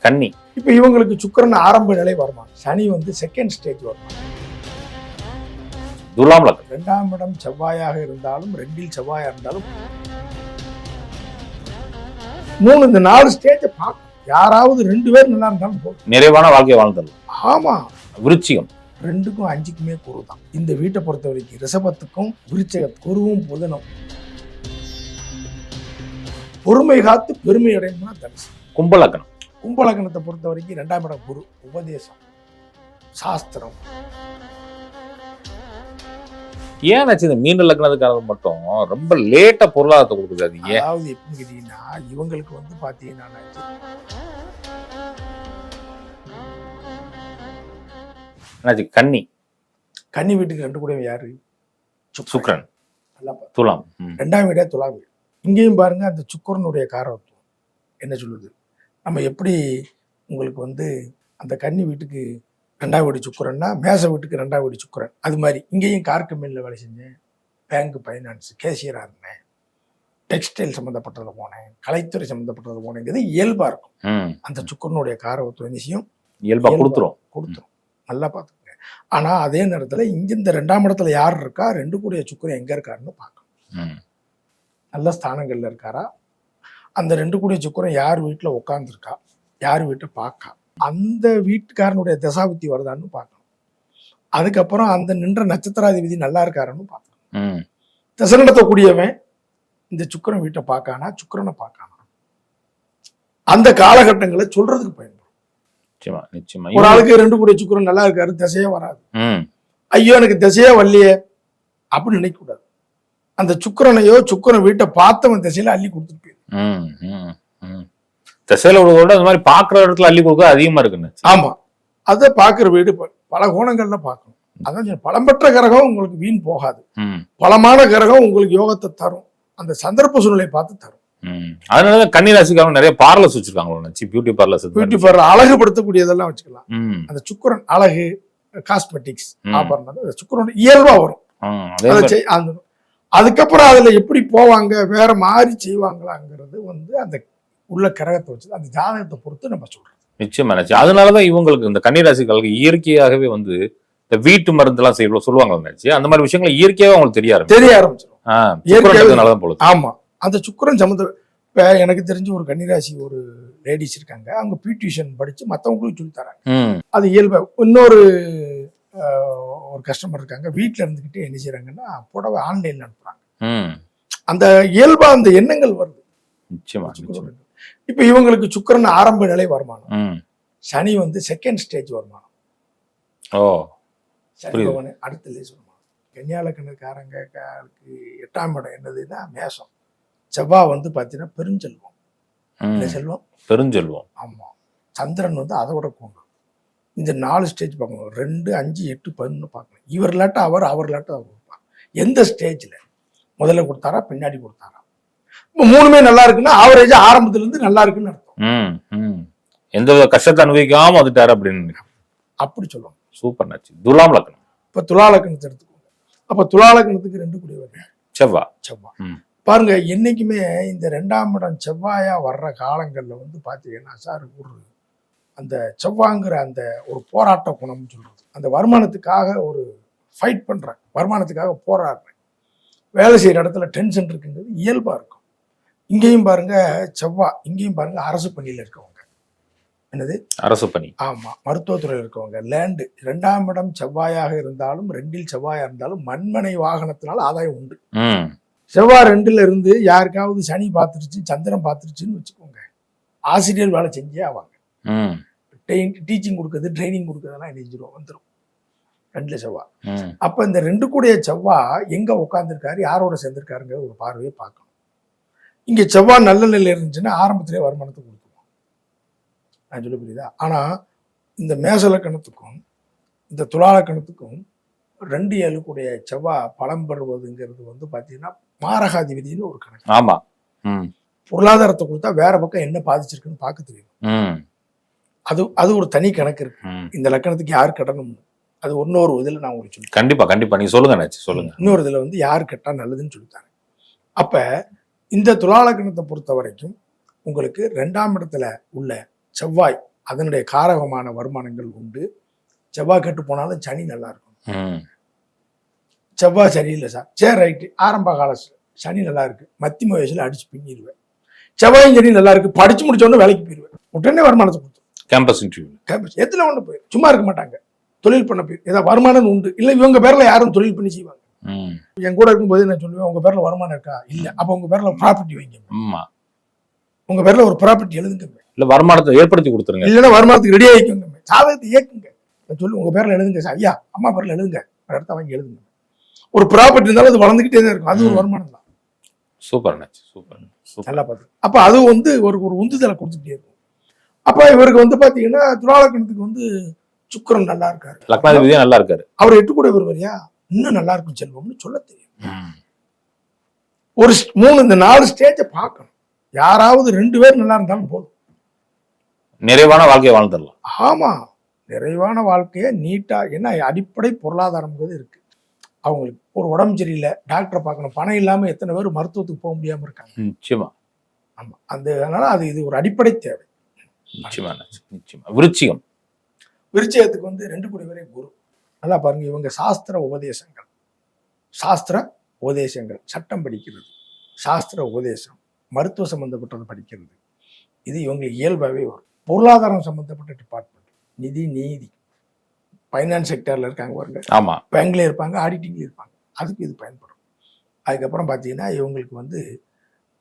கன்னி. இப்ப இவங்களுக்கு சுக்கிரன் ஆரம்ப நிலை வருமானம், சனி வந்து செகண்ட் ஸ்டேஜ் வருமானம். துலாம் லக்னம். 2ஆம் இடம் செவ்வாயாக இருந்தாலும் 2ல் செவ்வாயா இருந்தாலும் 3 இந்த 4 ஸ்டேஜை பார்க்கணும். யாராவது 2 பேர் நல்லா இருந்தாலும் போதும், நிறைவான வாழ்க்கை வாழ்ந்தது. ஆமா. விருச்சிகம் 2க்கும் 5க்குமே குரு தான். இந்த வீட்டை பொறுத்த வரைக்கும் ரிஷபத்துக்கும் விருச்சிக குருவும் புதனும் பொறுமை காத்து பெருமை அடையணும்னா தனுசு. கும்பலக்கணம். கும்பலக்கணத்தை பொறுத்த வரைக்கும் 2ஆம் இடம் குரு, உபதேசம், சாஸ்திரம். ஏன் இந்த மீன லக்னத்துக்காரங்க மட்டும் ரொம்ப லேட்டா பொருளாதாரத்தை கொடுக்குது? ஏன்? அதாவது எப்படின்னு கேட்டீங்கன்னா, இவங்களுக்கு வந்து பாத்தீங்கன்னா கன்னி. கன்னி வீட்டுக்கு 2 கூடவே யாரு? சுக்கிரன். நல்லா துலாம். 2ஆம் வீடே துலாம் வீடு. இங்கேயும் பாருங்க, அந்த சுக்கிரனுடைய காரகத்துவம் என்ன சொல்லுது. நம்ம எப்படி உங்களுக்கு வந்து அந்த கன்னி வீட்டுக்கு 2ஆம் வீடு சுக்கிரன்னா, மேச வீட்டுக்கு 2ஆம் வீடு சுக்கிரன், அது மாதிரி இங்கேயும் கார் கம்பெனியில் வேலை செஞ்சேன், பேங்க் ஃபைனான்ஸ் கேஷியராக இருந்தேன், டெக்ஸ்டைல் சம்மந்தப்பட்டதில் போனேன், கலைத்துறை சம்மந்தப்பட்டதில் போனேங்கிறது இயல்பாக இருக்கும். அந்த சுக்கிரனுடைய காரகத்துவம் விஷயம் இயல்பாக கொடுத்துரும். நல்லா பார்த்துக்கோங்க. ஆனால் அதே நேரத்தில் இங்கே இந்த 2ஆம் இடத்துல யார் இருக்கா, 2 கூடிய சுக்கிரன் எங்கே இருக்காருன்னு பார்க்கணும். நல்ல ஸ்தானங்கள்ல இருக்காரா, அந்த 2 கூடிய சுக்கிரன் யார் வீட்டில் உட்காந்துருக்கா, யார் வீட்டை பார்க்கா, அந்த வீட்டுக்காரனுடைய தசாபுத்தி வருதான்னு பார்க்கணும். அதுக்கப்புறம் அந்த நின்ற நட்சத்திராதிபதி நல்லா இருக்காருன்னு பார்க்கணும். திசை நடத்தக்கூடியவன் இந்த சுக்கிரன் வீட்டை பார்க்கானா, சுக்கிரனை பார்க்கானா, அந்த காலகட்டங்களை சொல்றதுக்கு பயன்படும். ஒரு ஆளுக்கு 2 கூடிய சுக்கிரன் நல்லா இருக்காரு, திசையே வராது, ஐயோ எனக்கு திசையே வரலையே அப்படின்னு நினைக்க கூடாது. அந்த சுக்கிரனையோ சுக்கிரன் வீட்டை பார்த்தவன் திசையில அள்ளி கொடுத்துட்டு திசையில அந்த மாதிரி பாக்குற இடத்துல அள்ளி கொடுக்க அதிகமா இருக்குன்னு. ஆமா, அதை பாக்குற வீடு பல கோணங்கள்ல பார்க்கணும். அதான் பலம்பெற்ற கிரகம் உங்களுக்கு வீண் போகாது, பலமான கிரகம் உங்களுக்கு யோகத்தை தரும், அந்த சந்தர்ப்ப சூழ்நிலை பார்த்து தரும். அதனால கன்னிராசிக்காரங்க நிறைய பார்லர்ஸ் வச்சிருக்காங்க, பியூட்டி பார்லர்ஸ். பியூட்டி பார்லர் அழகுபடுத்தக்கூடியதெல்லாம் வச்சுக்கலாம். அந்த சுக்கிரன் அழகு, காஸ்மெட்டிக்ஸ், ஆபரணம் சுக்கிரன் இயல்பா வரும். அதுக்கப்புறம் அதுல எப்படி போவாங்க, வேற மாதிரி செய்வாங்களாங்கிறது வந்து அந்த உள்ள கிரகத்தை வச்சு அந்த ஜாதகத்தை பொறுத்து நம்ம சொல்றோம். நிச்சயமா. அதனாலதான் இவங்களுக்கு இந்த கன்னிராசிகளுக்கு இயற்கையாகவே வந்து இந்த வீட்டு மருந்து எல்லாம் சொல்லுவாங்க, அந்த மாதிரி விஷயங்கள் இயற்கையாவே அவங்களுக்கு தெரிய ஆரம்பிச்சிடும். ஆமா, அந்த சுக்கிரன் சம்மந்த. இப்ப எனக்கு தெரிஞ்ச ஒரு கன்னிராசி ஒரு லேடிஸ் இருக்காங்க, அவங்க பியூட்டிஷியன் படிச்சு மற்றவங்களுக்கு சொல்லி தராங்க. அது இயல்பா. இன்னொரு ஒரு கஸ்டமர் இருக்காங்க, வீட்டுல இருந்துகிட்டே என்ன செய்யறாங்கன்னா புடவை ஆன்லைன்ல அனுப்புறாங்க. அந்த இயல்பா அந்த எண்ணங்கள் வருது. இப்ப இவங்களுக்கு சுக்கிரன் ஆரம்ப நிலை வருமானம், சனி வந்து செகண்ட் ஸ்டேஜ் வருமானம். சனி அடுத்த லேஸ் வருமானம். கன்னியாலக்கணக்காரங்க 8ஆம் இடம் என்னதுன்னா மேசம். செவ்வாய் வந்து பாத்தீங்கன்னா பெருஞ்செல்வம். செல்வம் பெருஞ்செல்வம். ஆமா, சந்திரன் வந்து அதை விட கூடும். இந்த 4 ஸ்டேஜ் பார்க்கணும், 2, 5, 8, 11 பார்க்கணும். இவர் லாட்ட அவர், அவர் லாட்ட அவர் கொடுப்பார். எந்த ஸ்டேஜ்ல முதல்ல கொடுத்தாரா பின்னாடி கொடுத்தாரா. இப்போ 3மே நல்லா இருக்குன்னா ஆவரேஜா ஆரம்பத்துல இருந்து நல்லா இருக்குன்னு அர்த்தம். எந்த வித கஷ்டத்தை அனுபவிக்காம வந்துட்டாரு அப்படின்னு அப்படி சொல்லுவாங்க. சூப்பர் நச்சு. துலாம் லக்னம். இப்ப துலா லக்னத்தை எடுத்துக்கோங்க. அப்ப துலா லக்னத்துக்கு 2 கூடியவர் செவ்வாய். பாருங்க, என்னைக்குமே இந்த 2ஆம் இடம் செவ்வாயா வர்ற காலங்கள்ல வந்து பாத்தீங்கன்னா சார், அந்த செவ்வாங்கிற அந்த ஒரு போராட்ட குணம்னு சொல்றது, அந்த வருமானத்துக்காக ஒரு ஃபைட் பண்றேன், வருமானத்துக்காக போராடுறேன், வேலை செய்யற இடத்துல டென்ஷன் இருக்குங்கிறது இயல்பா இருக்கும். இங்கேயும் பாருங்க செவ்வாய், இங்கேயும் பாருங்க அரசு பணியில இருக்கவங்க, என்னது அரசு பணி, ஆமா, மருத்துவத்துறையில் இருக்கவங்க, லேண்டு 2ஆம் இடம் செவ்வாயாக இருந்தாலும் 2ல் செவ்வாயா இருந்தாலும் மண்மனை வாகனத்தினால ஆதாயம் உண்டு. செவ்வாய் 2ல இருந்து யாருக்காவது சனி பார்த்துருச்சு, சந்திரன் பார்த்துருச்சுன்னு வச்சுக்கோங்க, ஆசிரியர் வேலை செஞ்சே ஆவாங்க. டீச்சிங் கொடுக்குறது, ட்ரைனிங் கொடுக்குறதெல்லாம் நினைஞ்சிடும், வந்துடும் 2ல செவ்வாய். அப்ப இந்த 2 கூடிய செவ்வாய் எங்க உட்காந்துருக்காரு, யாரோட சேர்ந்திருக்காருங்கிற ஒரு பார்வையை பார்க்கணும். இங்க செவ்வாய் நல்ல நிலையில இருந்துச்சுன்னா ஆரம்பத்திலே வருமானத்தை கொடுத்துருவோம், நான் சொல்ல புரியுதா. ஆனா இந்த மேசலக்கணத்துக்கும் இந்த துலாலக்கணத்துக்கும் 2, 7 கூடிய செவ்வாய் பலம் பெறுவதுங்கிறது வந்து பாத்தீங்கன்னா மாரகாதிபதினு ஒரு கணக்கு. ஆமா, பொருளாதாரத்தை கொடுத்தா வேற பக்கம் என்ன பாதிச்சிருக்குன்னு பார்க்க தெரியும். அது ஒரு தனி கணக்கு இருக்கு. இந்த லக்கணத்துக்கு யார் கட்டணும், அது இன்னொரு இதில் நான் உங்களுக்கு சொல்லுவேன். கண்டிப்பா நீங்க சொல்லுங்க. இன்னொரு இதில் வந்து யார் கட்டா நல்லதுன்னு சொல்லித்தாங்க. அப்ப இந்த துலா லக்னத்தை பொறுத்த வரைக்கும் உங்களுக்கு 2ஆம் இடத்துல உள்ள செவ்வாய் அதனுடைய காரகமான வருமானங்கள் உண்டு. செவ்வாய் கெட்டு போனாலும் சனி நல்லா இருக்கும். செவ்வாய் சரியில்லை சார், சரி ரைட்டு, ஆரம்ப கால சனி நல்லா இருக்கு, மத்திய வயசுல அடிச்சு பின்னிடுவேன். செவ்வாயும் சனி நல்லா இருக்கு, படிச்சு முடிச்ச உடனே வேலைக்கு போயிடுவேன், உடனே வருமானத்தை கொடுத்துரும். கேம்பஸ் இன்டர்வியூ எதுல ஒண்ணு போயிடும், சும்மா இருக்க மாட்டாங்க, தொழில் பண்ண போயிடும். ஏதாவது வருமானம் உண்டு, இல்ல இவங்க பேர்ல யாரும் தொழில் பண்ணி செய்வாங்க. என் கூட இருக்கும்போது நான் சொல்லுவேன், உங்க பேர்ல வருமானம் இருக்கா, இல்ல அப்ப உங்க பேர்ல ப்ராப்பர்ட்டி வைங்க, உங்க பேர்ல ஒரு ப்ராப்பர்ட்டி எழுதுங்க, இல்ல வருமானத்தை ஏற்படுத்தி கொடுத்துருங்க, இல்லைன்னா வருமானத்துக்கு ரெடி ஆகிக்கோங்க, சாதகத்தை இயக்குங்க சொல்லி உங்க பேர்ல எழுதுங்க சார், ஐயா அம்மா பேர்ல எழுதுங்க, இடத்த வாங்கி எழுதுங்க. ஒரு ப்ராப்பர்ட்டி இருந்தாலும் அது வளர்ந்துகிட்டே தான் இருக்கும், அது ஒரு வருமானம் தான். சூப்பர் சூப்பர், நல்லா பார்த்து. அப்ப அது வந்து ஒரு உந்துதலை கொடுத்துட்டே இருக்கும். அப்ப இவருக்கு பாத்தீங்கன்னா துலாலக்கணத்துக்கு சுக்கிரன் நல்லா இருக்காரு, லக்னாதிபதியா நல்லா இருக்காரு, அவர் 8 கூட வருவாரியா, இன்னும் நல்லா இருக்கும் செல்வம்னு சொல்ல தெரியும். ஒரு 3 இந்த 4 ஸ்டேஜை பார்க்கணும். யாராவது 2 பேர் நல்லா இருந்தாலும் போதும், நிறைவான வாழ்க்கையை வாழ்ந்துடலாம். ஆமா, நிறைவான வாழ்க்கையை நீட்டா. என்ன அடிப்படை பொருளாதாரம் இருக்கு. அவங்களுக்கு ஒரு உடம்பு சரியில்லை, டாக்டரை பார்க்கணும், பணம் இல்லாம எத்தனை பேர் மருத்துவத்துக்கு போக முடியாம இருக்காங்க. நிச்சயமா. ஆமா, அதனால இது ஒரு அடிப்படை தேவை. நிச்சயமா நிச்சயமா. விருச்சிகத்துக்கு 2 கூடிய வரை குரு. நல்லா பாருங்க, இவங்க சாஸ்திர உபதேசங்கள், சட்டம் படிக்கிறது, சாஸ்திர உபதேசம், மருத்துவ சம்பந்தப்பட்டதை படிக்கிறது, இது இவங்க இயல்பாகவே வரும். பொருளாதாரம் சம்பந்தப்பட்ட டிபார்ட்மெண்ட், நிதி, நீதி, ஃபைனான்ஸ் செக்டர்ல இருக்காங்க பாருங்க, ஆமா, பேங்க்ல இருப்பாங்க, ஆடிட்டிங்ல இருப்பாங்க, அதுக்கு இது பயன்படும். அதுக்கப்புறம் பார்த்தீங்கன்னா இவங்களுக்கு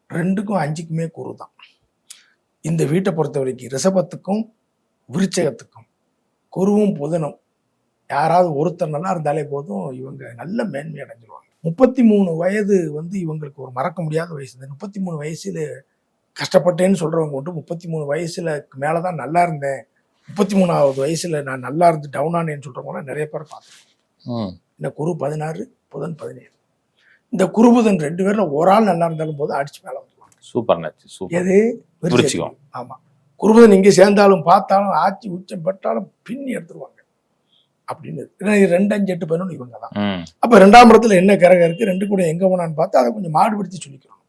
2க்கும் 5க்குமே குரு தான். இந்த வீட்டை பொறுத்த வரைக்கும் ரிஷபத்துக்கும் விருச்சகத்துக்கும் குருவும் புதனும் யாராவது ஒருத்தர் நல்லா இருந்தாலே போதும், இவங்க நல்ல மேன்மை அடைஞ்சிருவாங்க. 33 வயது இவங்களுக்கு ஒரு மறக்க முடியாத வயசு. இந்த 33 வயசுல கஷ்டப்பட்டேன்னு சொல்றவங்க 33 வயசுல மேலதான் நல்லா இருந்தேன், 33வது வயசுல நான் நல்லா இருந்து டவுன் ஆனேன்னு சொல்றவங்க நிறைய பேர் பார்த்தேன். இந்த குரு 16, புதன் 17. இந்த குரு புதன் 2 பேர்ல ஒரு ஆள் நல்லா இருந்தாலும் போதும் அடிச்சு மேல வந்துருவாங்க. சூப்பர். எது விருச்சிகம். ஆமா, குருபுதன் இங்க சேர்ந்தாலும் பார்த்தாலும் ஆட்சி உச்சம் பட்டாலும் பின்னி எடுத்துருவாங்க அப்படின்னு. 2, 5, 8, 11 இவங்க தான். அப்ப 2ஆம் இடத்துல என்ன கிரகம் இருக்கு, 2 கூட எங்க போனான்னு பார்த்தா அதை கொஞ்சம் மாடுபடுத்தி சொல்லிக்கிறோம்.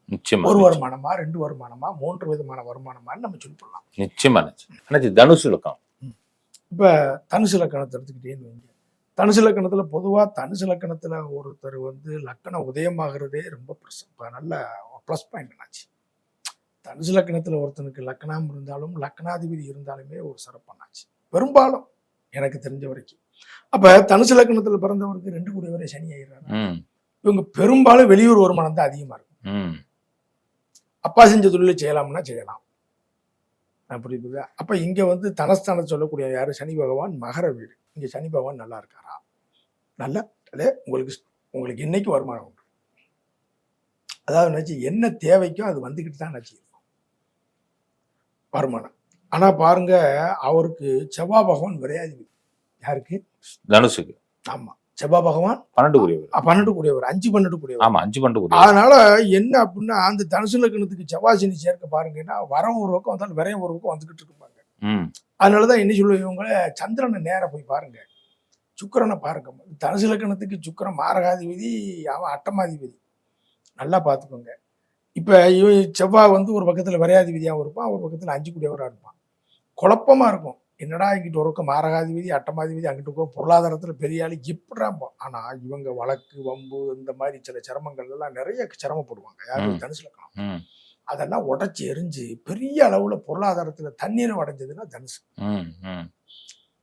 ஒரு வருமானமா, 2 வருமானமா, 3 விதமான வருமானமான்னு நம்ம சொல்லி போடலாம். நிச்சயமா. தனுசு லக்கணம். இப்ப தனுசு லக்கணத்தை எடுத்துக்கிட்டேன்னு வைங்க. தனுசு லக்கணத்துல பொதுவா தனுசு லக்கணத்துல ஒருத்தர் லக்கணம் உதயமாகிறதே ரொம்ப நல்ல ப்ளஸ் பாயிண்ட் ஆச்சு. தனுசு லக்கணத்துல ஒருத்தனுக்கு லக்கணம் இருந்தாலும் லக்கணாதிபதி இருந்தாலுமே ஒரு சிறப்பானாச்சு பெரும்பாலும் எனக்கு தெரிஞ்ச வரைக்கும். அப்ப தனுசு லக்கணத்துல பிறந்தவருக்கு 2 கூடிய வரை சனி ஆயிடுறாங்க. இவங்க பெரும்பாலும் வெளியூர் வருமானம் தான் அதிகமா இருக்கும். அப்பா செஞ்ச தொழிலை செய்யலாம்னா செய்யலாம், புரியுது. அப்ப இங்க தனஸ்தானம் சொல்லக்கூடிய யாரு, சனி பகவான் மகர வீடு. இங்க சனி பகவான் நல்லா இருக்காரா, நல்லா உங்களுக்கு இன்னைக்கு வருமானம் உண்டு. அதாவது என்ன தேவைக்கோ அது வந்துகிட்டு தான் இருக்கும் வருமானம். ஆனா பாருங்க, அவருக்கு செவ்வாய் பகவான் விரையாதிபதி. யாருக்கு? தனுசுக்கு. ஆமா, செவ்வாய் பகவான் 12 கூடியவர். 12 கூடியவர், 5, 12 கூடியவர். ஆமா, 5, 12 கூடியவர். அதனால என்ன அப்படின்னா, அந்த தனுசு லக்னத்துக்கு செவ்வாய் சனி சேர்க்க பாருங்கன்னா, வரம் ஒரு பக்கம் வந்தாலும் விரையும் ஒரு பக்கம் வந்துகிட்டு இருப்பாங்க. அதனாலதான் என்ன சொல்லுவேன், இவங்கள சந்திரனை நேர போய் பாருங்க, சுக்கிரனை பாருங்க. தனுசு லக்னத்துக்கு சுக்கிரன் மாரகாதிபதி, அவன் அட்டமாதிபதி, நல்லா பார்த்துக்கோங்க. இப்ப செவ்வாய் ஒரு பக்கத்துல விரையாதிபதியாகவும் இருப்பான், ஒரு பக்கத்துல 5 கூடியவராக இருப்பான். குழப்பமா இருக்கும், என்னடா இங்கிட்டு ஒரு பக்கம் மாரகாதிபதி அட்டமாதிபதி, அங்கிட்டு இருக்கும் பொருளாதாரத்துல பெரிய ஆளு எப்படிறாம்போ. ஆனா இவங்க வழக்கு வம்பு இந்த மாதிரி சில சிரமங்கள் எல்லாம் நிறைய சிரமப்படுவாங்க. யாரும் தனுசு லக்னம் அதெல்லாம் உடைச்சி எரிஞ்சு பெரிய அளவுல பொருளாதாரத்துல தண்ணீரை அடைஞ்சதுன்னா தனுசு.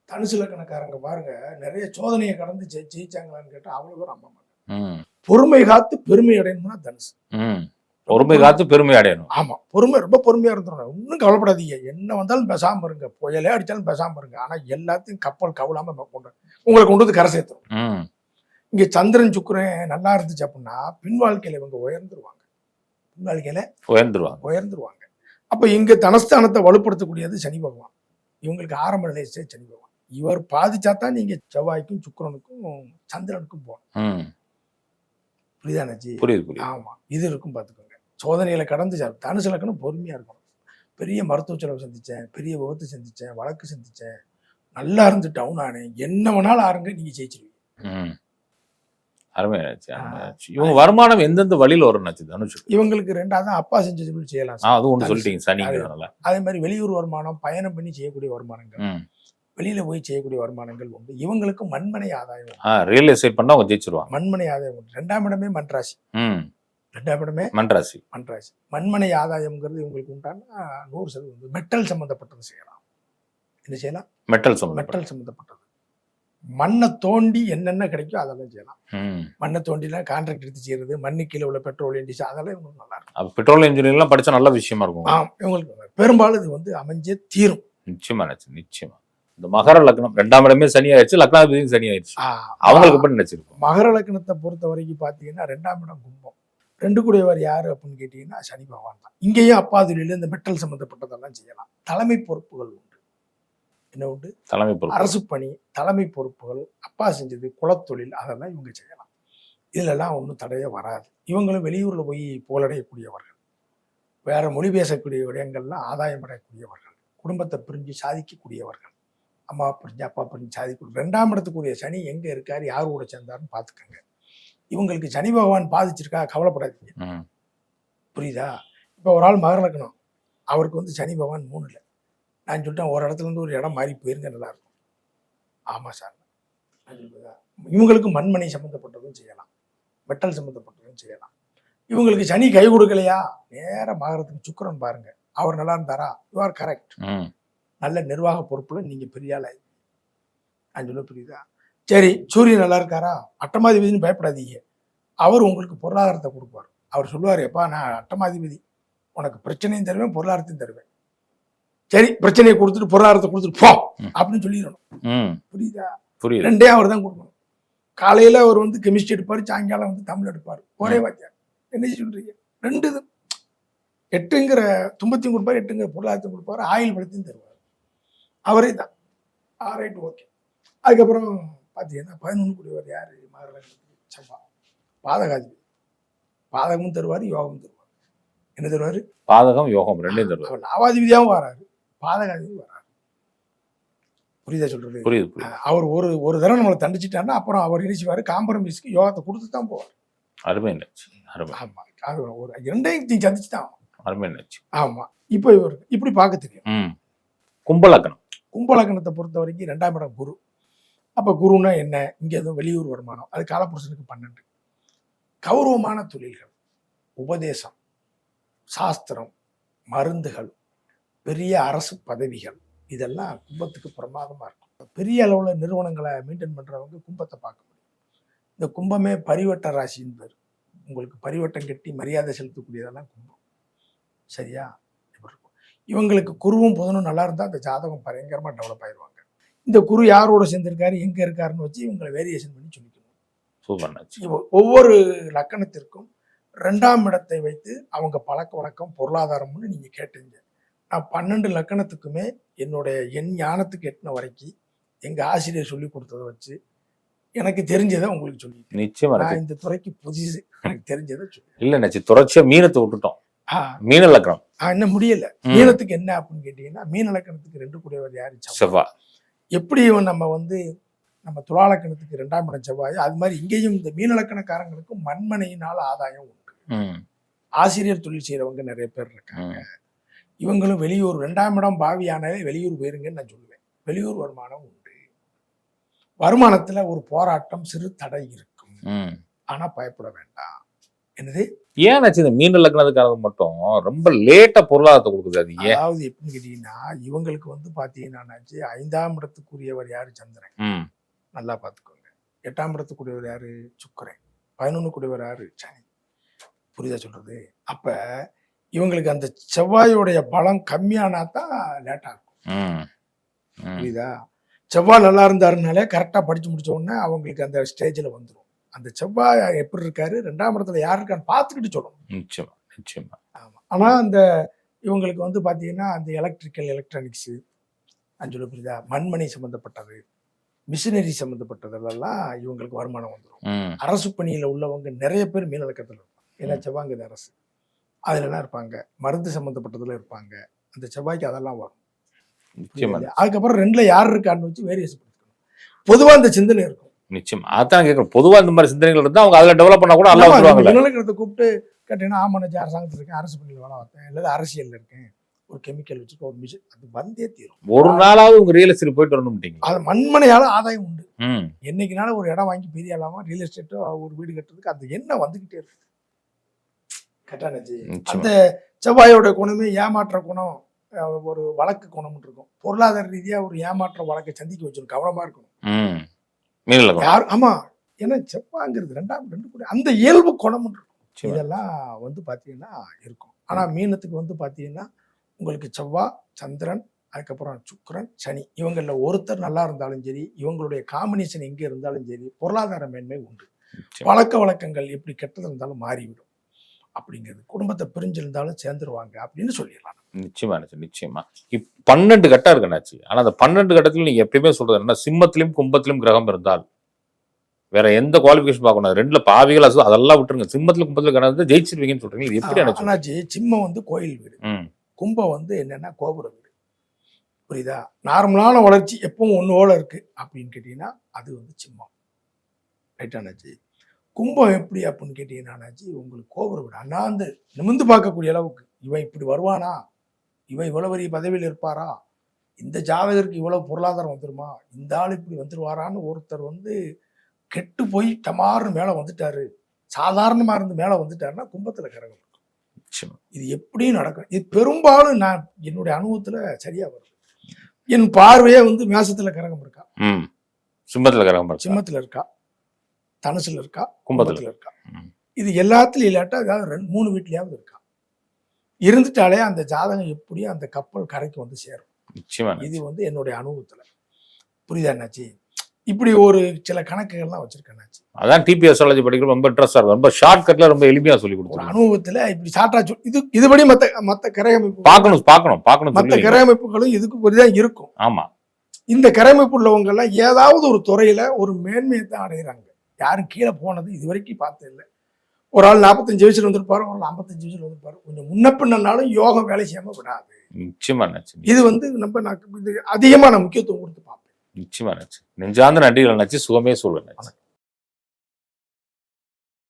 தனுசு லக்கணக்காரங்க பாருங்க, நிறைய சோதனையை கடந்து ஜெயிச்சாங்களான்னு கேட்டா அவ்வளவு பேர் அம்மா மாட்டாங்க. பொறுமை காத்து பெருமை அடையணும்னா தனுசு. பொறுமை காத்து பெருமை அடையணும். ஆமா, பொறுமை, ரொம்ப பொறுமையா இருந்துடும். இன்னும் கவலைப்படாதீங்க, என்ன வந்தாலும் பேசாம இருங்க, புயலே அடிச்சாலும் பேசாம இருங்க. ஆனா எல்லாத்தையும் கப்பல் கவலாம உங்களை கொண்டு கரை சேர்த்துரும். இங்க சந்திரன் சுக்கிரன் நல்லா இருந்துச்சு அப்படின்னா பின் வாழ்க்கையில இவங்க உயர்ந்துருவாங்க. அப்ப இங்க தனஸ்தானத்தை வலுப்படுத்தக்கூடியது சனி பகவான். இவங்களுக்கு ஆரம்ப நிலை சனி பகவான். இவர் பாதிச்சாதான் நீங்க செவ்வாய்க்கும் சுக்கிரனுக்கும் சந்திரனுக்கும் போகணும். புரியுதாச்சு? புரியுது. ஆமா, இது இருக்கும் பாத்துக்கோங்க. சோதனைகளை கடந்து தனுசு லக்கணம் பொறுமையா இருக்கணும். பெரிய மருத்துவ செலவு சந்திச்சேன், பெரிய விபத்து சந்திச்சேன், வழக்கு சந்திச்சேன், நல்லா இருந்து டவுன் ஆனேன், என்ன வேணாலும் ஆருங்க, நீங்க ஜெயிச்சிருவீங்க. அருமையாச்சு, அருமையாச்சு. இவங்க வருமானம் எந்தெந்த வழியில வரும்னாச்சு தனுஷ்? இவங்களுக்கு ரெண்டாவது அப்பா செஞ்ச தொழில் செய்யலாம் சார். அது ஒண்ணு சொல்லிட்டீங்க சனிங்கிறதுனால. அதே மாதிரி வெளியூர் வருமானம், பயணம் பண்ணி செய்யக்கூடிய வருமானங்கள், ம். வெளியில போய் செய்யக்கூடிய வருமானங்கள் உண்டு. இவங்களுக்கு மண்மனை ஆதாயம் உண்டு. ரியல் எஸ்டேட் பண்ணா அவங்க ஜெயிச்சிருவாங்க. மண்மனை ஆதாயம் உண்டு. 2ஆம் இடமே மன்றாசி. ம். 2ஆம் இடமே மன்றாசி. மன்றாசி. மண்மனை ஆதாயம்ங்கிறது இவங்களுக்கு உண்டான 100% மெட்டல் சம்பந்தப்பட்டது செய்யலாம். என்ன செய்யலாம்? மெட்டல் சம்பந்தம். மெட்டல் சம்பந்தப்பட்டது. மண்ணை தோண்டி என்னென்ன கிடைக்கோ அதெல்லாம் செய்யலாம். ம். மண்ணை தோண்டிலாம் கான்ட்ராக்ட் எடுத்து செய்யறது, மண்ணு கீழே உள்ள பெட்ரோலியம் டீசல் அதெல்லாம் இவங்களுக்கு நல்லா இருக்கும். அப்ப பெட்ரோல் இன்ஜினியர்லாம் படிச்சா நல்ல விஷயமா இருக்கும். இவங்களுக்கு பெரும்பாலும் இது வந்து அமைஞ்சே தீரும். நிச்சயமா நிச்சயமா. இந்த மகர லக்னம் 2ஆம் இடமே சனி ஆயிடுச்சு, லக்னாதிபதியும் சனி ஆயிடுச்சு. அவங்களுக்கு எப்படி நினைச்சிருக்கும்? மகர லக்னத்தை பொறுத்த வரைக்கும் பாத்தீங்கன்னா 2ஆம் இடம் கும்பம். 2 கூடியவர் யாரு அப்படின்னு கேட்டீங்கன்னா சனி பகவான் தான். இங்கேயும் அப்பா தொழில இந்த மெட்டல் சம்பந்தப்பட்டதெல்லாம் செய்யலாம். தலைமை பொறுப்புகள் உண்டு. என்ன உண்டு? தலைமை பொறுப்பு. அரசு பணி, தலைமை பொறுப்புகள், அப்பா செஞ்சது, குலத்தொழில் அதெல்லாம் இவங்க செய்யலாம். இதுலலாம் ஒன்றும் தடையே வராது. இவங்களும் வெளியூர்ல போய் புகழடையக்கூடியவர்கள், வேற மொழி பேசக்கூடிய இடங்கள்லாம் ஆதாயம் அடையக்கூடியவர்கள், குடும்பத்தை பிரிஞ்சு சாதிக்கக்கூடியவர்கள், அம்மா பிரிஞ்சு அப்பா பிரிஞ்சு சாதிக்கூடிய 2ஆம் இடத்துக்குரிய சனி எங்க இருக்காரு, யாரு கூட சேர்ந்தாருன்னு பாத்துக்கோங்க. இவங்களுக்கு சனி பகவான் பாதிச்சிருக்கா கவலைப்படாதீங்க. புரியுதா? இப்போ ஒரு ஆள் மகர லக்னம், அவருக்கு வந்து சனி பகவான் 3ல. நான் சொல்லிட்டேன் ஒரு இடத்துல இருந்து ஒரு இடம் மாறி போயிருங்க நல்லா இருக்கும். ஆமா சார். இவங்களுக்கு மண்மனை சம்பந்தப்பட்டதும் செய்யலாம், மெட்டல் சம்பந்தப்பட்டதும் செய்யலாம். இவங்களுக்கு சனி கை கொடுக்கலையா, நேர மகரத்துக்கு சுக்கிரன் பாருங்க, அவர் நல்லா இருந்தாரா, யூ ஆர் கரெக்ட். நல்ல நிர்வாக பொறுப்புல நீங்க பெரிய ஆள் ஆகி. நான் சொல்ல புரியுதா? சரி, சூரியன் நல்லா இருக்காரா, அட்டமாதிபதினு பயப்படாதீங்க, அவர் உங்களுக்கு பொருளாதாரத்தை கொடுப்பார். அவர் சொல்லுவார், எப்பா நான் அட்டமாதிபதி, உனக்கு பிரச்சனையும் தருவேன் பொருளாதாரத்தையும் தருவேன். சரி, பிரச்சனையை கொடுத்துட்டு பொருளாதாரத்தை கொடுத்துட்டு போ அப்படின்னு சொல்லிடணும். புரியுதா? புரியுது. 2 அவர் தான் கொடுக்கணும். காலையில அவர் வந்து கெமிஸ்ட்ரி எடுப்பாரு, சாயங்காலம் வந்து தமிழ் எடுப்பாரு. ஒரே வாத்தியார். என்ன சொல்றீங்க? 2 இது 8ங்கிற துன்பத்தையும் கொடுப்பாரு, 8ங்கிற பொருளாதாரத்தையும் கொடுப்பாரு, ஆயில் பழத்தையும் தருவார். அவரே தான். Right, okay. அதுக்கப்புறம் பார்த்தீங்கன்னா 11 கூடியவர் யாரு? மகர செவ்வாய். பாதகாதிபதி. பாதகமும் தருவார், யோகமும் தருவார். என்ன தருவாரு? பாதகம் யோகம் 2ம் தருவார். அவர் லாவாதிபதியாகவும் வராரு, பாதகாதிபதி வராரு. புரியுதா சொல்றது? புரியுது. அவர் ஒரு தடவை நம்மளை தண்டிச்சிட்டாருன்னா அப்புறம் அவர் இணைச்சுவாரு, காம்பரமைஸ்க்கு யோகத்தை கொடுத்து தான் போவார். அருமை நச்சு. ஆமா, அது ஒரு 2ஐயும் சந்திச்சு தான். அருமை நச்சு. ஆமா. இப்போ இவருக்கு இப்படி பார்க்க தெரியும். கும்பலக்கணம். கும்பலக்கணத்தை பொறுத்த வரைக்கும் 2ஆம் இடம் குரு. அப்ப குருன்னா என்ன? இங்க எதுவும் வெளியூர் வருமானம், அது காலப்புருஷனுக்கு 12. கௌரவமான தொழில்கள், உபதேசம், சாஸ்திரம், மருந்துகள், பெரிய அரசு பதவிகள், இதெல்லாம் கும்பத்துக்கு பிரமாதமா இருக்கும். பெரிய அளவுல நிறுவனங்களை மெயின்டைன் பண்றவங்க கும்பத்தை பார்க்க முடியும். இந்த கும்பமே பரிவட்ட ராசின்னு பேர். உங்களுக்கு பரிவட்டம் கட்டி மரியாதை செலுத்தக்கூடியதெல்லாம் கும்பம். சரியா? இப்படி இருக்கும். இவங்களுக்கு குருவும் புதனும் நல்லா இருந்தா அந்த ஜாதகம் பயங்கரமா டெவலப் ஆயிடுவாங்க. இந்த குரு யாரோட சேர்ந்திருக்காரு, எங்க இருக்காருன்னு வச்சு இவங்களை வேரியேஷன் பண்ணி சொல்லிக்கணும். ஒவ்வொரு லக்கணத்திற்கும் 2ஆம் இடத்தை வைத்து அவங்க பழக்க வழக்கம், பொருளாதாரம்னு நீங்க கேட்டீங்க. நான் 12 லக்கணத்துக்குமே என் ஞானத்துக்கு எட்டின வரைக்கும் எங்க ஆசிரியர் சொல்லி கொடுத்ததை வச்சு எனக்கு தெரிஞ்சதை உங்களுக்கு சொல்லி. நிச்சயமா நான் இந்த துறைக்கு புதுசு, எனக்கு தெரிஞ்சதை சொல்லி. இல்ல நச்சு, தொடர்ச்சியா மீனத்தை விட்டுட்டோம். மீன லக்கணம் என்ன முடியல. மீனத்துக்கு என்ன அப்படின்னு கேட்டீங்கன்னா, மீன லக்கணத்துக்கு 2 கூடியவர் யாரு? செவ்வாய். எப்படி நம்ம வந்து நம்ம துலா லக்கணத்துக்கு 2ஆம் இடம் செவ்வாய், அது மாதிரி இங்கேயும் இந்த மீன லக்கணக்காரங்களுக்கு மண்மனையினால ஆதாயம் உண்டு. ஆசிரியர் தொழில் செய்யறவங்க நிறைய பேர் இருக்காங்க. இவங்களும் வெளியூர் 2ஆம் இடம் பாவியானாலே வெளியூர் போயிருங்கன்னு நான் சொல்லுவேன். வெளியூர் வருமானம் உண்டு. வருமானத்துல ஒரு போராட்டம், சிறு தடை இருக்கும். ஆனா பயப்பட வேண்டாம். என்னது? ஏன் இந்த மீன லக்னத்துக்காரங்க மட்டும் ரொம்ப லேட்டா பொருளாதாரத்தை கொடுக்குது? அது ஏன்? அதாவது எப்படின்னு கேட்டீங்கன்னா, இவங்களுக்கு வந்து பாத்தீங்கன்னா 5ஆம் இடத்துக்குரியவர் யாரு? சந்திரன். நல்லா பாத்துக்கோங்க. 8ஆம் இடத்துக்குரியவர் யாரு? சுக்கிரன். 11 கூடியவர் யாரு? சனி. புரியுதா சொல்றது? அப்ப இவங்களுக்கு அந்த செவ்வாயோடைய பலம் கம்மியானா தான் லேட்டா இருக்கும். புரியுதா? செவ்வாய் நல்லா இருந்தாருனாலே கரெக்டா படிச்சு முடிச்ச உடனே அவங்களுக்கு அந்த ஸ்டேஜ்ல வந்துடும். அந்த செவ்வாய் எப்படி இருக்காரு, 2ஆம் இடத்துல யார் இருக்கான்னு பார்த்துக்கிட்டு சொல்லணும். நிச்சயமா நிச்சயமா. ஆமா. ஆனா அந்த இவங்களுக்கு வந்து பாத்தீங்கன்னா அந்த எலக்ட்ரிக்கல், எலக்ட்ரானிக்ஸ், சொல்ல புரியுதா, மண்மனை சம்பந்தப்பட்டது, மிஷினரி சம்பந்தப்பட்டதெல்லாம் இவங்களுக்கு வருமானம் வந்துடும். அரசு பணியில உள்ளவங்க நிறைய பேர் மீன லக்கணத்துல இருப்பாங்க. ஏன்னா செவ்வாய்ங்கிறது அரசு, அதுலலாம் இருப்பாங்க. மருந்து சம்பந்தப்பட்டதுல இருப்பாங்க. அந்த செவ்வாய்க்கு அதெல்லாம் வரும். அதுக்கப்புறம் 2ல யார் இருக்கான்னு வச்சு வேரியேஷன் பண்ணிக்கணும். பொதுவா அந்த சிந்தனை இருக்கும். நிச்சயம் அதான் கேட்கறேன். பொதுவா இந்த மாதிரி சிந்தனைகள் இருந்தா அவங்க அதுல டெவலப் பண்ணா கூட நல்லா வந்துருவாங்கல்ல. நிலநடுக்கத்தை கூப்பிட்டு கேட்டீங்கன்னா ஆமாண்ணாச்சி அரசாங்கத்தில் இருக்கேன், அரசு பணியில் வேலை பார்த்தேன், அல்லது அரசியல்ல இருக்கேன், ஒரு கெமிக்கல் வச்சுட்டு ஒரு மிஷின், அது வந்தே தீரும். ஒரு நாளாவது உங்க ரியல் எஸ்டேட் போயிட்டு வரணும்ட்டீங்க. அது மண்மனையால ஆதாயம் உண்டு. ம். என்னைக்குனாலும் ஒரு இடம் வாங்கி பெரிய இல்லாம ரியல் எஸ்டேட்டோ ஒரு வீடு கட்டுறதுக்கு அந்த எண்ணம் வந்துகிட்டே இருக்கு. கேட்டாச்சு அந்த செவ்வாயோட குணமே ஏமாற்ற குணம், ஒரு வழக்கு குணம் இருக்கும். பொருளாதார ரீதியா ஒரு ஏமாற்ற வழக்கை சந்திக்க வச்சிடும், கவனமா இருக்கணும். யார் ஆமா, ஏன்னா செவ்வாங்கிறது ரெண்டு கூட அந்த இயல்பு குணம் இருக்கும். இதெல்லாம் வந்து பாத்தீங்கன்னா இருக்கும். ஆனா மீனத்துக்கு வந்து பாத்தீங்கன்னா உங்களுக்கு செவ்வாய், சந்திரன், அதுக்கப்புறம் சுக்கிரன், சனி, இவங்கள ஒருத்தர் நல்லா இருந்தாலும் சரி, இவங்களுடைய காம்பினேஷன் எங்க இருந்தாலும் சரி, பொருளாதார மேன்மை உண்டு. பழக்க வழக்கங்கள் எப்படி கெட்டது இருந்தாலும் மாறிவிடும். அப்படிங்கிறது குடும்பத்தை பிரிஞ்சிருந்தாலும் சேர்ந்துருவாங்க அப்படின்னு சொல்லிடலாம். நிச்சயமா நிச்சயமா. 12 கட்டம் இருக்குனாச்சு. ஆனா அந்த 12 கட்டத்துல நீங்க எப்பயுமே சொல்றது என்ன, சிம்மத்திலும் கும்பத்திலும் கிரகம் இருந்தால் வேற எந்த குவாலிபிகேஷன் பார்க்கணும். 2ல பாவிகள் அதெல்லாம் விட்டுருங்க. சிம்மத்துல கும்பத்துல கிரகம் இருந்தா ஜெயிச்சிருவீங்கன்னு சொல்றீங்க. இது எப்படி அண்ணாச்சி? சிம்மம் வந்து கோயில் வீடு, கும்பம் வந்து என்னன்னா கோபுர வீடு. புரியுதா? நார்மலான வளர்ச்சி எப்பவும் ஒன்னோட இருக்கு அப்படின்னு கேட்டீங்கன்னா அது வந்து சிம்மம். ரைட்டானாச்சு? கும்பம் எப்படி அப்படின்னு கேட்டீங்கன்னாச்சு உங்களுக்கு கோபுர வீடு. அண்ணாந்து நிமிந்து பார்க்கக்கூடிய அளவுக்கு இவன் இப்படி வருவானா, இவன் இவ்வளவு பெரிய பதவியில் இருப்பாரா, இந்த ஜாதகருக்கு இவ்வளவு பொருளாதாரம் வந்துருமா, இந்த ஆள் இப்படி வந்துருவாரான்னு ஒருத்தர் வந்து கெட்டு போய் டமார்னு மேல வந்துட்டாரு, சாதாரணமா இருந்து மேல வந்துட்டாருன்னா கும்பத்துல கிரகம் இருக்கும். இது எப்படியும் நடக்கும். இது பெரும்பாலும் நான் என்னுடைய அனுபவத்துல சரியா வரும். என் பார்வையே வந்து மேசத்துல கிரகம் இருக்கா, சிம்மத்துல கிரகம் சிம்மத்துல இருக்கா, தனுசுல இருக்கா, கும்பத்துல இருக்கா, இது எல்லாத்துலயும் இல்லாட்டா அதாவது 2-3 வீட்லயாவது இருக்கா, இருந்துட்டாலே அந்த ஜாதகம் எப்படியும் அந்த கப்பல் கரைக்கு வந்து சேரும். இது வந்து என்னுடைய அனுபவத்துல. புரியுதா அண்ணாச்சி? இப்படி ஒரு சில கணக்குகள்லாம் வச்சிருக்கேன். அதான் டிபி அஸ்ட்ராலஜி படிக்கிறது ரொம்ப இன்ட்ரெஸ்டா இருக்கும். ரொம்ப ஷார்ட் கட்ல ரொம்ப எளிமையா சொல்லி கொடுத்துருக்காங்க. அனுபவத்துல இப்படி ஷார்ட்டா இதுபடி மத்த கரையமைப்பு பார்க்கணும் மத்த கரையமைப்புகளும் இதுக்கு புரிதான் இருக்கும். ஆமா, இந்த கரையமைப்பு உள்ளவங்க எல்லாம் ஏதாவது ஒரு துறையில ஒரு மேன்மையை தான் அடைகிறாங்க. யாரும் கீழே போனது இது வரைக்கும் பார்த்தது இல்லை. ஒரு ஆள் 45 வயசுல வந்திருப்பாரு, ஒரு ஆள் 55 வயசுல வந்திருப்பாரு. கொஞ்சம் முன்ன பின்னாலும் யோகம் வேலை செய்யாம விடாது. நிச்சயமா இது வந்து நம்ம அதிகமான முக்கியத்துவம் கொடுத்து பார்ப்பேன். நிச்சயமா நெஞ்சார்ந்த நன்றிகள் நச்சு. சுகமே சொல்வேன்.